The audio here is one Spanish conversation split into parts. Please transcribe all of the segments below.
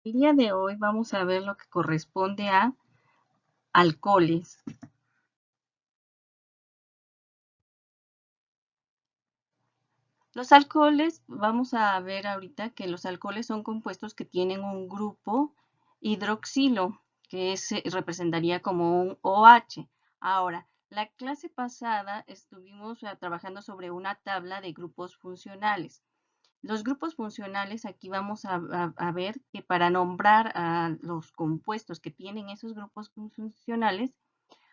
El día de hoy vamos a ver lo que corresponde a alcoholes. Los alcoholes, vamos a ver ahorita que los alcoholes son compuestos que tienen un grupo hidroxilo, que representaría como un OH. Ahora, la clase pasada estuvimos trabajando sobre una tabla de grupos funcionales. Los grupos funcionales, aquí vamos a ver que para nombrar a los compuestos que tienen esos grupos funcionales,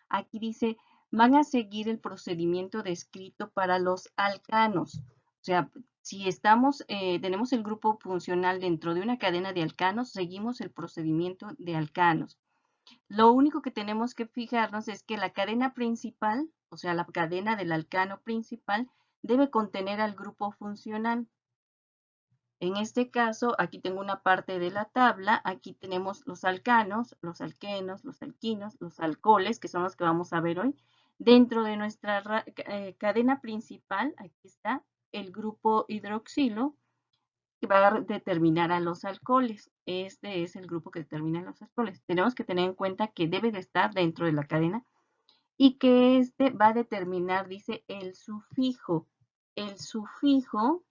aquí dice, van a seguir el procedimiento descrito para los alcanos. O sea, si tenemos el grupo funcional dentro de una cadena de alcanos, seguimos el procedimiento de alcanos. Lo único que tenemos que fijarnos es que la cadena principal, o sea, la cadena del alcano principal, debe contener al grupo funcional. En este caso, aquí tengo una parte de la tabla, aquí tenemos los alcanos, los alquenos, los alquinos, los alcoholes, que son los que vamos a ver hoy. Dentro de nuestra cadena principal, aquí está el grupo hidroxilo, que va a determinar a los alcoholes. Este es el grupo que determina los alcoholes. Tenemos que tener en cuenta que debe de estar dentro de la cadena y que este va a determinar, dice, el sufijo. El sufijo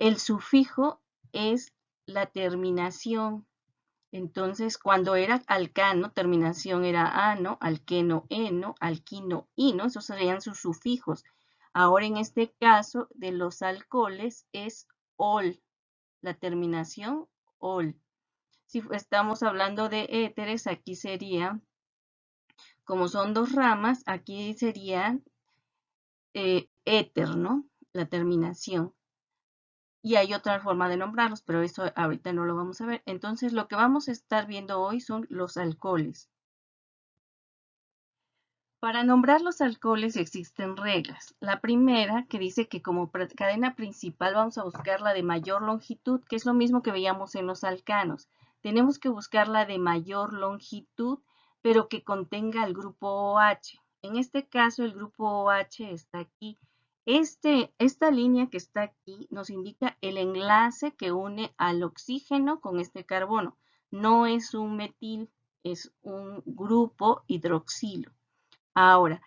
El sufijo es la terminación. Entonces, cuando era alcano, terminación era ano, alqueno, eno, alquino, ino, esos serían sus sufijos. Ahora, en este caso de los alcoholes es ol, la terminación ol. Si estamos hablando de éteres, aquí sería, como son dos ramas, aquí sería éter, ¿no? La terminación. Y hay otra forma de nombrarlos, pero eso ahorita no lo vamos a ver. Entonces, lo que vamos a estar viendo hoy son los alcoholes. Para nombrar los alcoholes existen reglas. La primera, que dice que como cadena principal vamos a buscar la de mayor longitud, que es lo mismo que veíamos en los alcanos. Tenemos que buscar la de mayor longitud, pero que contenga el grupo OH. En este caso, el grupo OH está aquí. Esta línea que está aquí nos indica el enlace que une al oxígeno con este carbono. No es un metil, es un grupo hidroxilo. Ahora,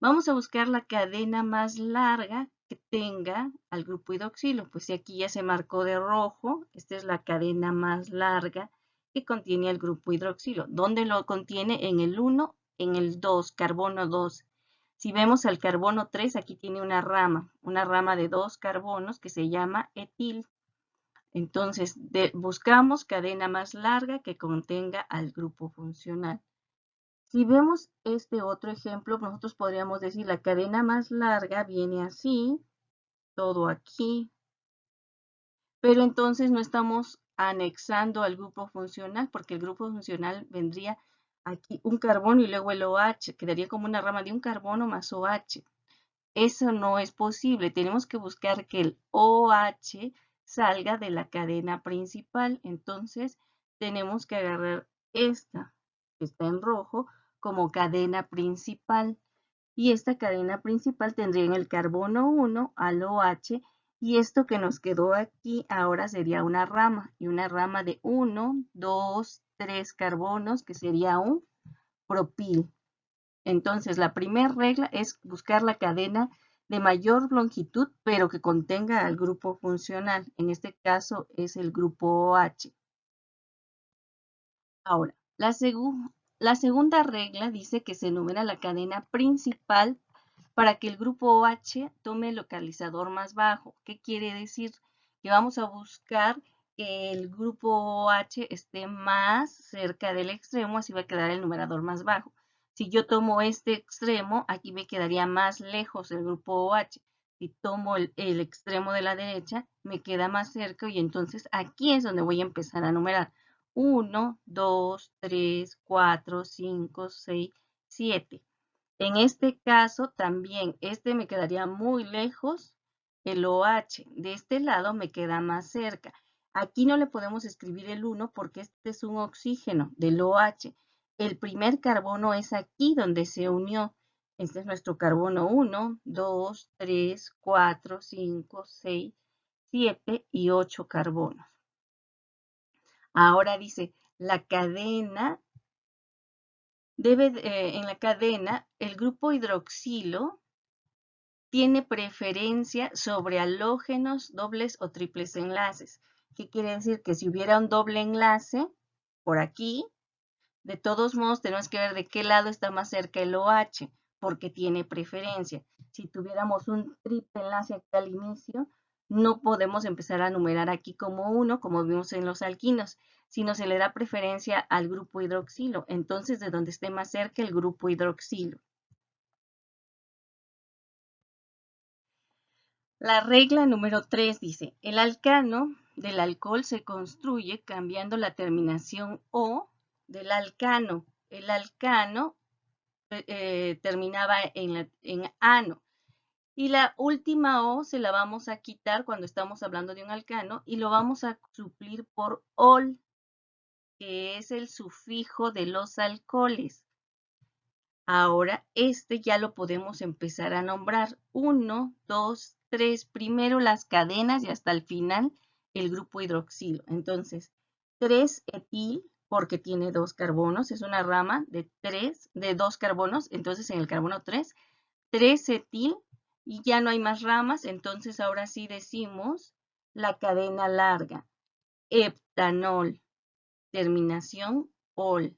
vamos a buscar la cadena más larga que tenga al grupo hidroxilo. Pues si aquí ya se marcó de rojo, esta es la cadena más larga que contiene al grupo hidroxilo. ¿Dónde lo contiene? En el 1, en el 2, carbono 2. Si vemos al carbono 3, aquí tiene una rama de 2 carbonos que se llama etil. Entonces, buscamos cadena más larga que contenga al grupo funcional. Si vemos este otro ejemplo, nosotros podríamos decir la cadena más larga viene así, todo aquí, pero entonces no estamos anexando al grupo funcional, porque el grupo funcional vendría aquí un carbono y luego el OH, quedaría como una rama de un carbono más OH. Eso no es posible, tenemos que buscar que el OH salga de la cadena principal, entonces tenemos que agarrar esta, que está en rojo, como cadena principal. Y esta cadena principal tendría en el carbono 1 al OH, y esto que nos quedó aquí ahora sería una rama, y una rama de 1, 2, 3 carbonos, que sería un propil. Entonces, la primera regla es buscar la cadena de mayor longitud, pero que contenga al grupo funcional. En este caso es el grupo OH. Ahora, la segunda regla dice que se enumera la cadena principal para que el grupo OH tome el localizador más bajo. ¿Qué quiere decir? Que vamos a buscar que el grupo OH esté más cerca del extremo, así va a quedar el numerador más bajo. Si yo tomo este extremo, aquí me quedaría más lejos el grupo OH. Si tomo el extremo de la derecha, me queda más cerca y entonces aquí es donde voy a empezar a numerar. 1, 2, 3, 4, 5, 6, 7. En este caso también, este me quedaría muy lejos, el OH. De este lado me queda más cerca. Aquí no le podemos escribir el 1 porque este es un oxígeno del OH. El primer carbono es aquí donde se unió. Este es nuestro carbono 1, 2, 3, 4, 5, 6, 7 y 8 carbonos. Ahora dice, la cadena en la cadena, el grupo hidroxilo tiene preferencia sobre halógenos, dobles o triples enlaces. ¿Qué quiere decir? Que si hubiera un doble enlace por aquí, de todos modos tenemos que ver de qué lado está más cerca el OH, porque tiene preferencia. Si tuviéramos un triple enlace aquí al inicio, no podemos empezar a numerar aquí como 1, como vimos en los alquinos, sino se le da preferencia al grupo hidroxilo. Entonces, de donde esté más cerca el grupo hidroxilo. La regla número 3 dice, el alcano del alcohol se construye cambiando la terminación O del alcano. El alcano terminaba en ano. Y la última O se la vamos a quitar cuando estamos hablando de un alcano y lo vamos a suplir por ol, que es el sufijo de los alcoholes. Ahora, este ya lo podemos empezar a nombrar. 1, 2, 3. Primero las cadenas y hasta el final el grupo hidroxilo. Entonces, 3-etil, porque tiene 2 carbonos, es una rama de 2 carbonos. Entonces, en el carbono 3, 3-etil, y ya no hay más ramas. Entonces, ahora sí decimos la cadena larga. Heptanol, terminación ol.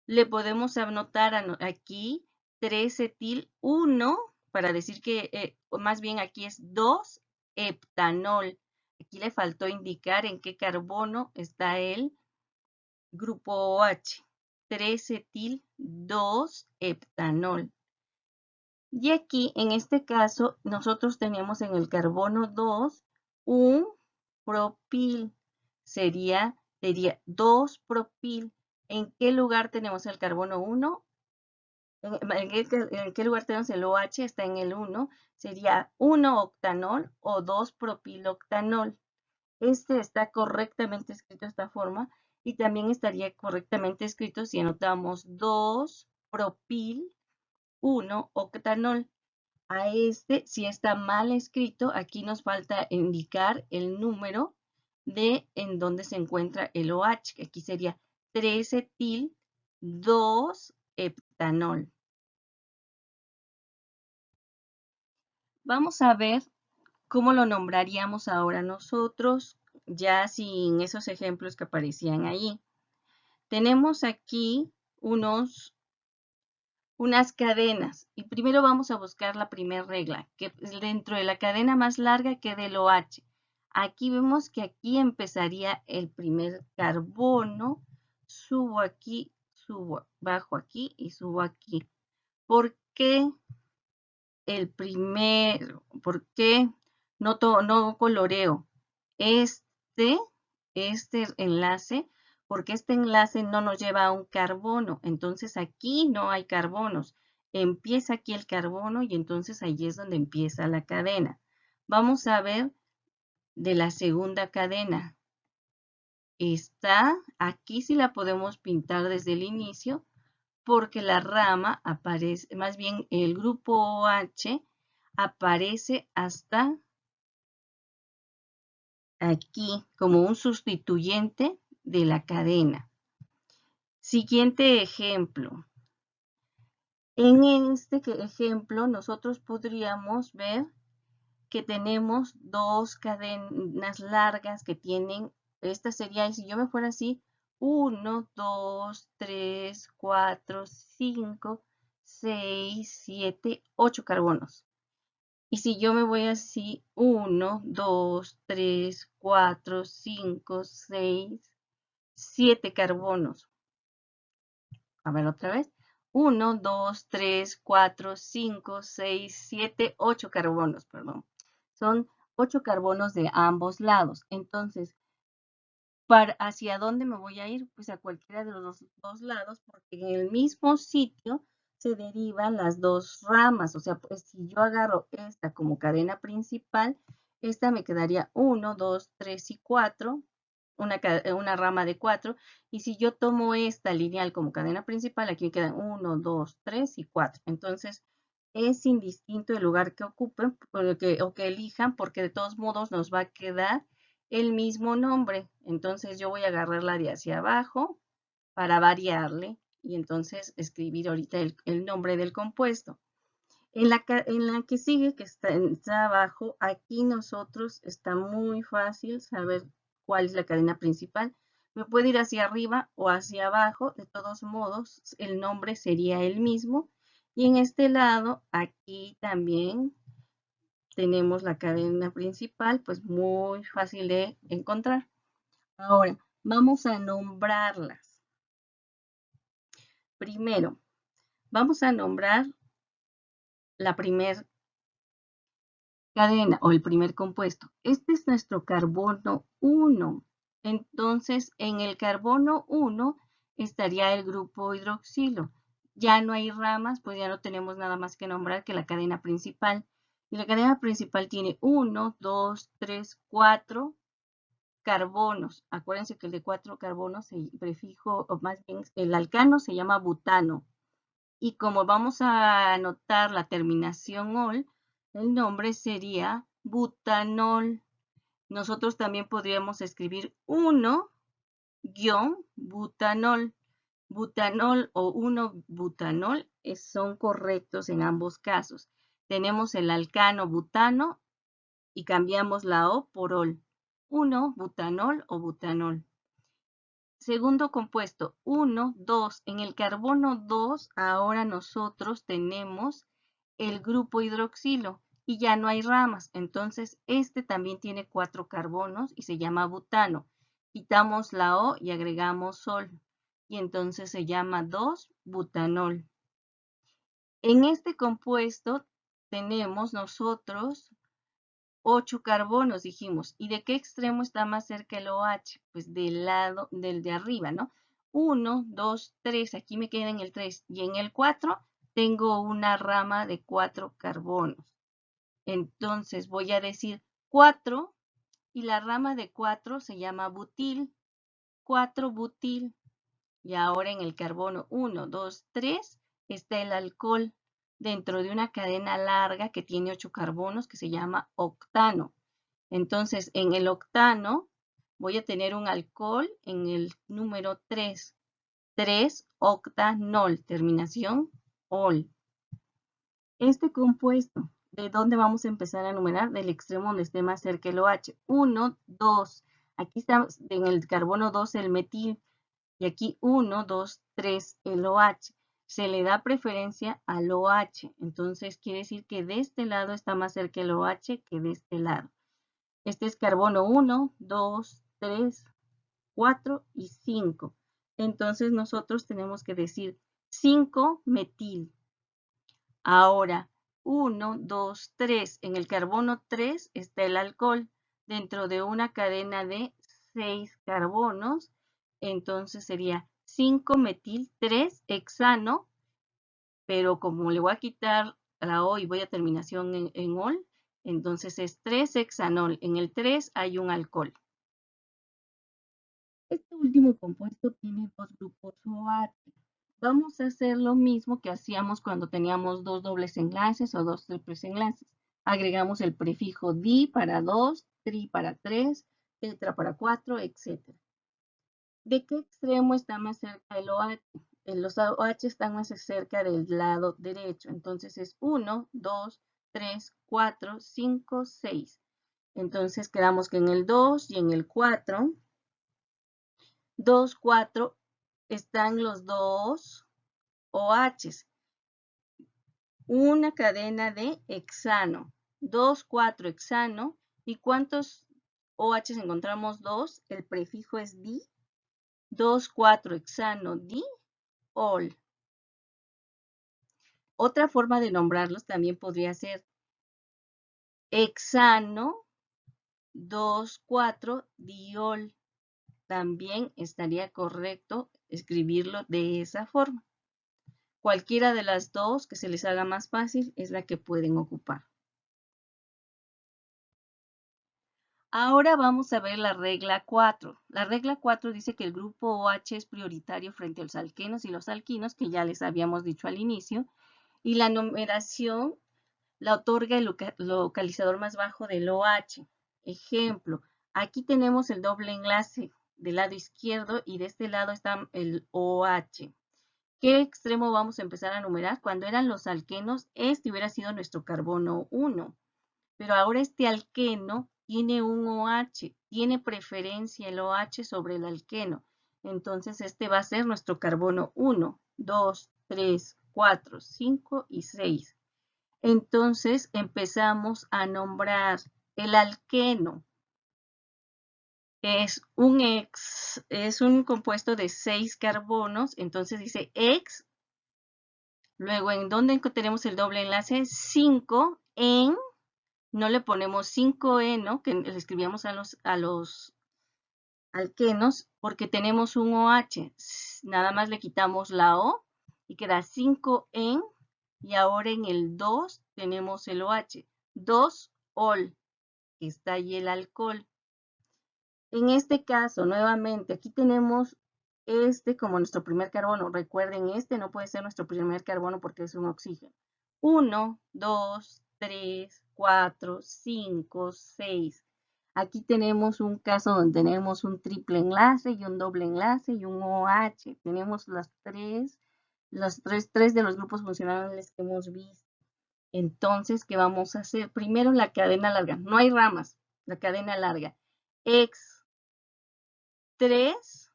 Le podemos anotar aquí 3-etil 1 para decir que, más bien aquí es 2-heptanol. Aquí le faltó indicar en qué carbono está el grupo OH. 3-etil 2-heptanol. Y aquí, en este caso, nosotros tenemos en el carbono 2 un propil. Sería 2-propil. ¿En qué lugar tenemos el carbono 1? ¿En qué lugar tenemos el OH? Está en el 1. Sería 1-octanol o 2-propiloctanol. Este está correctamente escrito de esta forma y también estaría correctamente escrito si anotamos 2-propil 1-octanol. A este, si está mal escrito, aquí nos falta indicar el número de en donde se encuentra el OH, que aquí sería 3-etil 2-heptanol. Vamos a ver cómo lo nombraríamos ahora nosotros, ya sin esos ejemplos que aparecían ahí. Tenemos aquí unas cadenas y primero vamos a buscar la primera regla, que dentro de la cadena más larga quede el OH. Aquí vemos que aquí empezaría el primer carbono, subo aquí, bajo aquí y subo aquí. ¿Por qué por qué no coloreo este enlace? Porque este enlace no nos lleva a un carbono, entonces aquí no hay carbonos. Empieza aquí el carbono y entonces ahí es donde empieza la cadena. Vamos a ver de la segunda cadena. Está aquí, sí la podemos pintar desde el inicio, porque la rama aparece, más bien el grupo OH aparece hasta aquí como un sustituyente de la cadena. Siguiente ejemplo. En este ejemplo nosotros podríamos ver que tenemos dos cadenas largas que tienen, esta sería, si yo me fuera así, 1, 2, 3, 4, 5, 6, 7, 8 carbonos. Y si yo me voy así, 1, 2, 3, 4, 5, 6, 7 carbonos. A ver otra vez. 1, 2, 3, 4, 5, 6, 7, 8 carbonos, perdón. Son 8 carbonos de ambos lados. Entonces, ¿hacia dónde me voy a ir? Pues a cualquiera de los dos lados, porque en el mismo sitio se derivan las dos ramas. O sea, pues si yo agarro esta como cadena principal, esta me quedaría 1, 2, 3 y 4, una rama de 4. Y si yo tomo esta lineal como cadena principal, aquí me quedan 1, 2, 3 y 4. Entonces, es indistinto el lugar que ocupen o que elijan, porque de todos modos nos va a quedar el mismo nombre. Entonces yo voy a agarrar la de hacia abajo para variarle y entonces escribir ahorita el nombre del compuesto. En la que sigue, que está abajo, aquí nosotros está muy fácil saber cuál es la cadena principal. Me puede ir hacia arriba o hacia abajo, de todos modos el nombre sería el mismo. Y en este lado, aquí también tenemos la cadena principal, pues muy fácil de encontrar. Ahora, vamos a nombrarlas. Primero, vamos a nombrar la primera cadena o el primer compuesto. Este es nuestro carbono 1. Entonces, en el carbono 1 estaría el grupo hidroxilo. Ya no hay ramas, pues ya no tenemos nada más que nombrar que la cadena principal. Y la cadena principal tiene 1, 2, 3, 4 carbonos. Acuérdense que el de 4 carbonos, el prefijo, o más bien el alcano se llama butano. Y como vamos a anotar la terminación ol, el nombre sería butanol. Nosotros también podríamos escribir 1-butanol. Butanol o 1-butanol son correctos en ambos casos. Tenemos el alcano butano y cambiamos la O por ol. 1-butanol o butanol. Segundo compuesto, 1, 2. En el carbono 2, ahora nosotros tenemos el grupo hidroxilo y ya no hay ramas. Entonces, este también tiene 4 carbonos y se llama butano. Quitamos la O y agregamos sol. Y entonces se llama 2-butanol. En este compuesto tenemos nosotros 8 carbonos, dijimos. ¿Y de qué extremo está más cerca el OH? Pues del lado del de arriba, ¿no? 1, 2, 3. Aquí me queda en el 3. Y en el 4 tengo una rama de 4 carbonos. Entonces voy a decir 4 y la rama de 4 se llama butil. 4-butil. Y ahora en el carbono 1, 2, 3 está el alcohol dentro de una cadena larga que tiene 8 carbonos que se llama octano. Entonces, en el octano voy a tener un alcohol en el número 3. 3-octanol, terminación ol. Este compuesto, ¿de dónde vamos a empezar a numerar? Del extremo donde esté más cerca el OH. 1, 2. Aquí está en el carbono 2 el metil. Y aquí 1, 2, 3 el OH. Se le da preferencia al OH. Entonces quiere decir que de este lado está más cerca el OH que de este lado. Este es carbono 1, 2, 3, 4 y 5. Entonces nosotros tenemos que decir 5-metil. Ahora, 1, 2, 3. En el carbono 3 está el alcohol dentro de una cadena de 6 carbonos. Entonces sería 5-metil 3-hexano, pero como le voy a quitar la O y voy a terminación en ol, entonces es 3-hexanol. En el 3 hay un alcohol. Este último compuesto tiene 2 grupos OH. Vamos a hacer lo mismo que hacíamos cuando teníamos 2 dobles enlaces o 2 triples enlaces. Agregamos el prefijo di para 2, tri para 3, tetra para 4, etc. ¿De qué extremo está más cerca el OH? Los OH están más cerca del lado derecho. Entonces es 1, 2, 3, 4, 5, 6. Entonces quedamos que en el 2 y en el 4, 2, 4, están los dos OHs. Una cadena de hexano. 2, 4 hexano. ¿Y cuántos OHs encontramos? 2. El prefijo es di. 2, 4 hexano, di, ol. Otra forma de nombrarlos también podría ser hexano 2, 4 diol. También estaría correcto escribirlo de esa forma. Cualquiera de las dos que se les haga más fácil es la que pueden ocupar. Ahora vamos a ver la regla 4. La regla 4 dice que el grupo OH es prioritario frente a los alquenos y los alquinos, que ya les habíamos dicho al inicio, y la numeración la otorga el localizador más bajo del OH. Ejemplo, Aquí tenemos el doble enlace del lado izquierdo y de este lado está el OH. ¿Qué extremo vamos a empezar a numerar? Cuando eran los alquenos, este hubiera sido nuestro carbono 1. Pero ahora este alqueno tiene un OH, tiene preferencia el OH sobre el alqueno. Entonces este va a ser nuestro carbono 1, 2, 3, 4, 5 y 6. Entonces empezamos a nombrar el alqueno. Es un compuesto de 6 carbonos, entonces dice ex. Luego, ¿en dónde tenemos el doble enlace? 5 en, no le ponemos 5 ¿no? Que le escribíamos a los alquenos, porque tenemos un OH. Nada más le quitamos la O y queda 5 en, y ahora en el 2 tenemos el OH. 2-ol, que está ahí el alcohol. En este caso, nuevamente, aquí tenemos este como nuestro primer carbono. Recuerden, este no puede ser nuestro primer carbono porque es un oxígeno. 1, 2, 3, 4, 5, 6. Aquí tenemos un caso donde tenemos un triple enlace y un doble enlace y un OH. Tenemos los tres de los grupos funcionales que hemos visto. Entonces, ¿qué vamos a hacer? Primero la cadena larga. No hay ramas. La cadena larga. X 3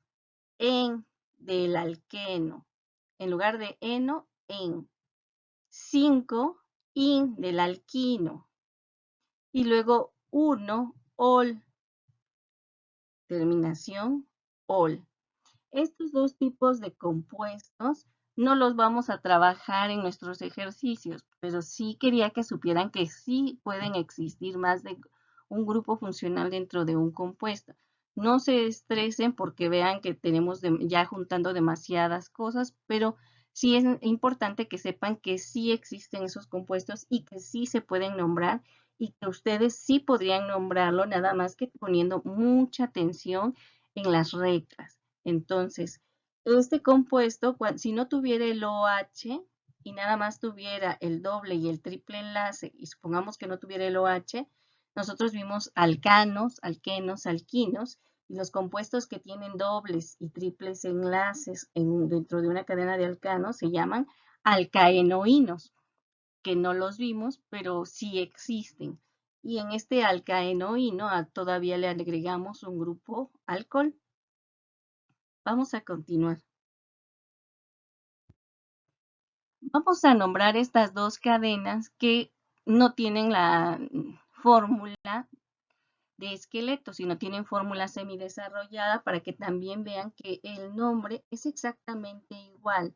en del alqueno. En lugar de eno, en. 5 in del alquino. Y luego 1 ol. Terminación ol. Estos dos tipos de compuestos no los vamos a trabajar en nuestros ejercicios, pero sí quería que supieran que sí pueden existir más de un grupo funcional dentro de un compuesto. No se estresen porque vean que tenemos ya juntando demasiadas cosas, pero sí es importante que sepan que sí existen esos compuestos y que sí se pueden nombrar y que ustedes sí podrían nombrarlo, nada más que poniendo mucha atención en las reglas. Entonces, este compuesto, si no tuviera el OH y nada más tuviera el doble y el triple enlace, y supongamos que no tuviera el OH, nosotros vimos alcanos, alquenos, alquinos, y los compuestos que tienen dobles y triples enlaces dentro de una cadena de alcanos se llaman alcaenoínos, que no los vimos, pero sí existen. Y en este alcaenoíno todavía le agregamos un grupo alcohol. Vamos a continuar. Vamos a nombrar estas dos cadenas que no tienen la fórmula de esqueleto, sino tienen fórmula semidesarrollada para que también vean que el nombre es exactamente igual.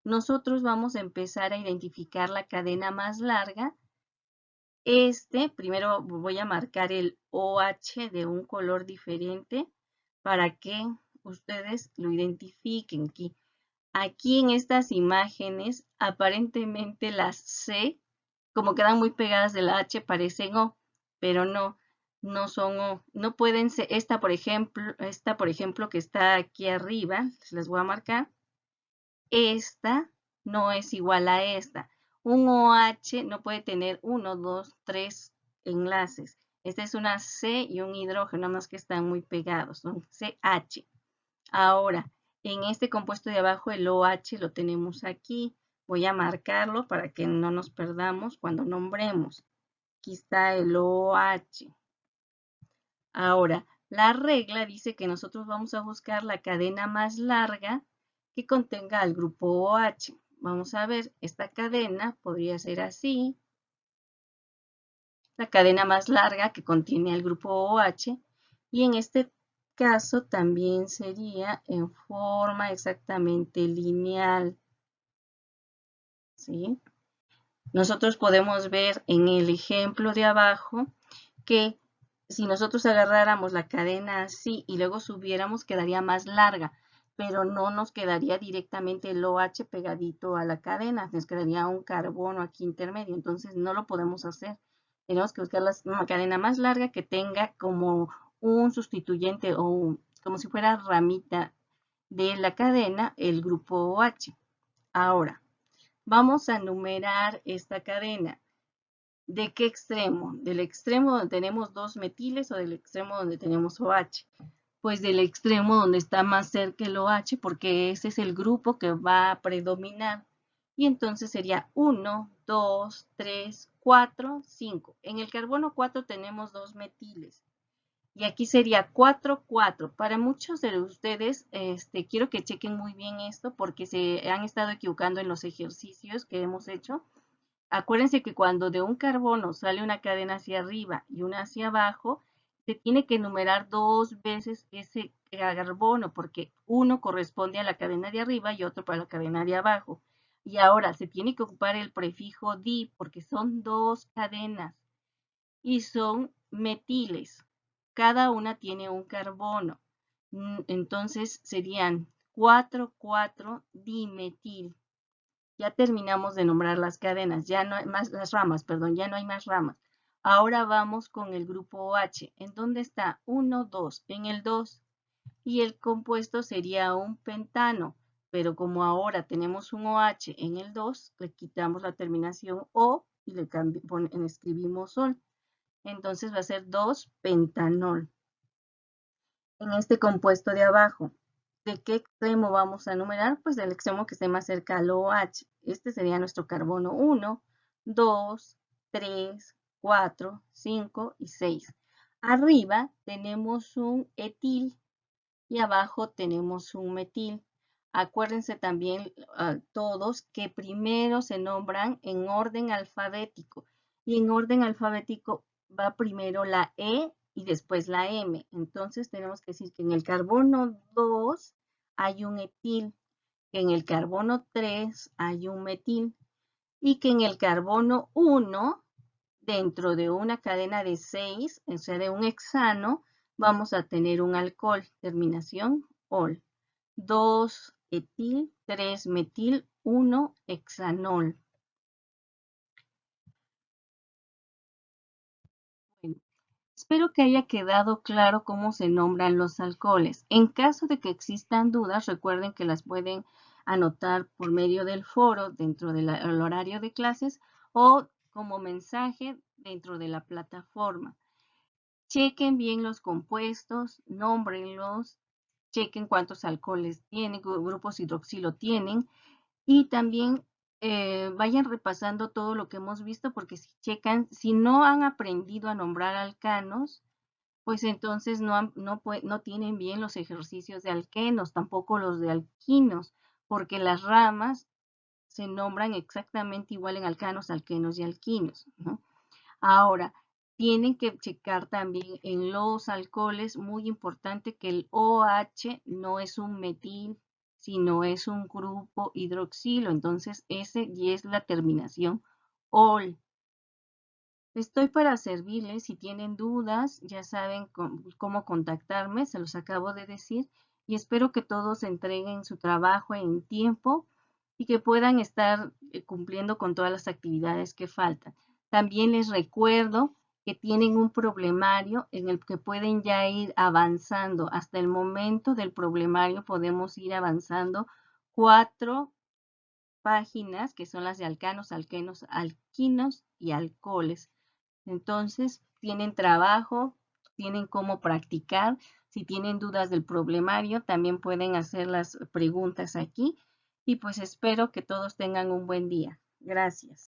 Nosotros vamos a empezar a identificar la cadena más larga. Primero voy a marcar el OH de un color diferente para que ustedes lo identifiquen aquí. Aquí en estas imágenes, aparentemente las C, como quedan muy pegadas de la H, parecen O, pero no son O. No pueden ser, esta por ejemplo que está aquí arriba, les voy a marcar, esta no es igual a esta. Un OH no puede tener 1, 2, 3 enlaces. Esta es una C y un hidrógeno, más que están muy pegados, son CH. Ahora, en este compuesto de abajo, el OH lo tenemos aquí. Voy a marcarlo para que no nos perdamos cuando nombremos. Aquí está el OH. Ahora, la regla dice que nosotros vamos a buscar la cadena más larga que contenga al grupo OH. Vamos a ver, esta cadena podría ser así. La cadena más larga que contiene al grupo OH. Y en este caso también sería en forma exactamente lineal. ¿Sí? Nosotros podemos ver en el ejemplo de abajo que si nosotros agarráramos la cadena así y luego subiéramos, quedaría más larga, pero no nos quedaría directamente el OH pegadito a la cadena, nos quedaría un carbono aquí intermedio, entonces no lo podemos hacer. Tenemos que buscar una cadena más larga que tenga como un sustituyente o como si fuera ramita de la cadena el grupo OH. Ahora, vamos a numerar esta cadena. ¿De qué extremo? ¿Del extremo donde tenemos dos metiles o del extremo donde tenemos OH? Pues del extremo donde está más cerca el OH, porque ese es el grupo que va a predominar. Y entonces sería 1, 2, 3, 4, 5. En el carbono 4 tenemos dos metiles. Y aquí sería 4, 4. Para muchos de ustedes, quiero que chequen muy bien esto porque se han estado equivocando en los ejercicios que hemos hecho. Acuérdense que cuando de un carbono sale una cadena hacia arriba y una hacia abajo, se tiene que numerar dos veces ese carbono porque uno corresponde a la cadena de arriba y otro para la cadena de abajo. Y ahora se tiene que ocupar el prefijo di porque son dos cadenas y son metiles. Cada una tiene un carbono. Entonces serían 4,4 dimetil. Ya terminamos de nombrar las cadenas, ya no hay más las ramas, perdón, ya no hay más ramas. Ahora vamos con el grupo OH. ¿En dónde está? 1, 2, en el 2. Y el compuesto sería un pentano, pero como ahora tenemos un OH en el 2, le quitamos la terminación O y le escribimos sol. Entonces va a ser 2-pentanol. En este compuesto de abajo, ¿de qué extremo vamos a numerar? Pues del extremo que esté más cerca al OH. Este sería nuestro carbono 1, 2, 3, 4, 5 y 6. Arriba tenemos un etil y abajo tenemos un metil. Acuérdense también todos que primero se nombran en orden alfabético y en orden alfabético va primero la E y después la M. Entonces tenemos que decir que en el carbono 2 hay un etil, que en el carbono 3 hay un metil y que en el carbono 1 dentro de una cadena de 6, o sea, de un hexano, vamos a tener un alcohol, terminación ol. 2 etil, 3 metil, 1 hexanol. Bueno, espero que haya quedado claro cómo se nombran los alcoholes. En caso de que existan dudas, recuerden que las pueden anotar por medio del foro dentro del horario de clases o como mensaje dentro de la plataforma. Chequen bien los compuestos, nómbrenlos, chequen cuántos alcoholes tienen, grupos hidroxilo tienen y también vayan repasando todo lo que hemos visto porque si checan, si no han aprendido a nombrar alcanos, pues entonces no tienen bien los ejercicios de alquenos, tampoco los de alquinos, porque las ramas se nombran exactamente igual en alcanos, alquenos y alquinos, ¿no? Ahora, tienen que checar también en los alcoholes, muy importante que el OH no es un metil, sino es un grupo hidroxilo. Entonces, ese y es la terminación OL. Estoy para servirles. Si tienen dudas, ya saben cómo contactarme, se los acabo de decir. Y espero que todos entreguen su trabajo en tiempo y que puedan estar cumpliendo con todas las actividades que faltan. También les recuerdo que tienen un problemario en el que pueden ya ir avanzando. Hasta el momento del problemario podemos ir avanzando 4 páginas, que son las de alcanos, alquenos, alquinos y alcoholes. Entonces, tienen trabajo, tienen cómo practicar. Si tienen dudas del problemario, también pueden hacer las preguntas aquí. Y pues espero que todos tengan un buen día. Gracias.